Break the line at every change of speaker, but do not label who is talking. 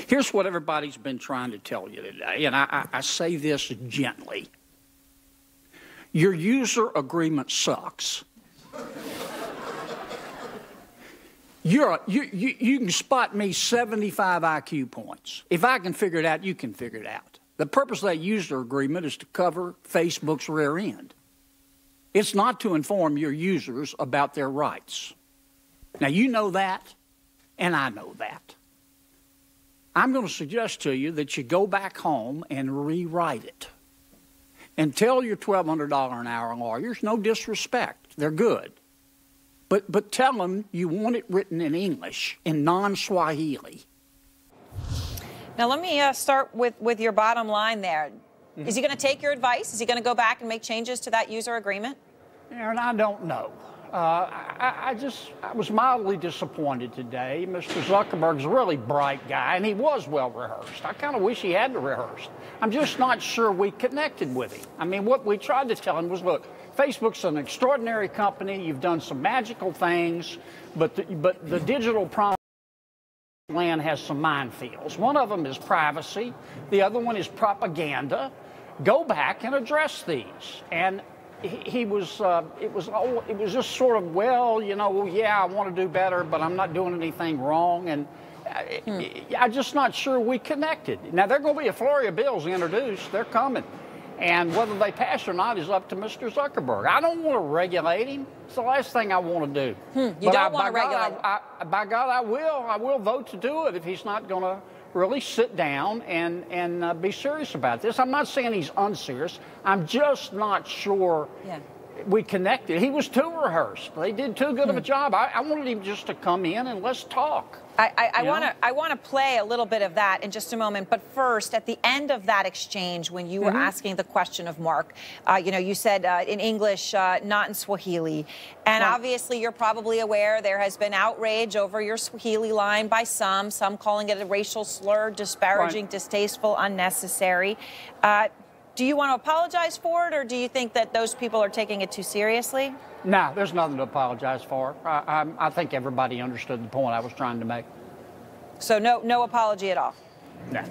Here's what everybody's been trying to tell you today, and I say this gently. Your user agreement sucks. You can spot me 75 IQ points. If I can figure it out, you can figure it out. The purpose of that user agreement is to cover Facebook's rear end. It's not to inform your users about their rights. Now, you know that, and I know that. I'm going to suggest to you that you go back home and rewrite it. And tell your $1,200 an hour lawyers, no disrespect, they're good. But tell them you want it written in English, in non-Swahili.
Now, let me start with your bottom line there. Mm-hmm. Is he going to take your advice? Is he going to go back and make changes to that user agreement?
Aaron, I don't know. I was mildly disappointed today. Mr. Zuckerberg's a really bright guy, and he was well rehearsed. I kind of wish he had rehearsed. I'm just not sure we connected with him. I mean, what we tried to tell him was, look, Facebook's an extraordinary company. You've done some magical things, but the digital promise land has some minefields. One of them is privacy. The other one is propaganda. Go back and address these. And it was just sort of, well, you know, yeah, I want to do better, but I'm not doing anything wrong. And I'm just not sure we connected. Now, there are going to be a flurry of bills introduced. They're coming. And whether they pass or not is up to Mr. Zuckerberg. I don't want to regulate him. It's the last thing I want to do.
You don't want to regulate him?
By God, I will vote to do it if he's not going to really sit down and be serious about this. I'm not saying he's unserious. I'm just not sure we connected. He was too rehearsed. They did too good of a job. I wanted him just to come in and let's talk.
I want to play a little bit of that in just a moment. But first, at the end of that exchange, when you were asking the question of Mark, you said in English, not in Swahili. And obviously, you're probably aware there has been outrage over your Swahili line by some calling it a racial slur, disparaging, distasteful, unnecessary. Do you want to apologize for it, or do you think that those people are taking it too seriously?
No, there's nothing to apologize for. I think everybody understood the point I was trying to make.
So no apology at all?
No.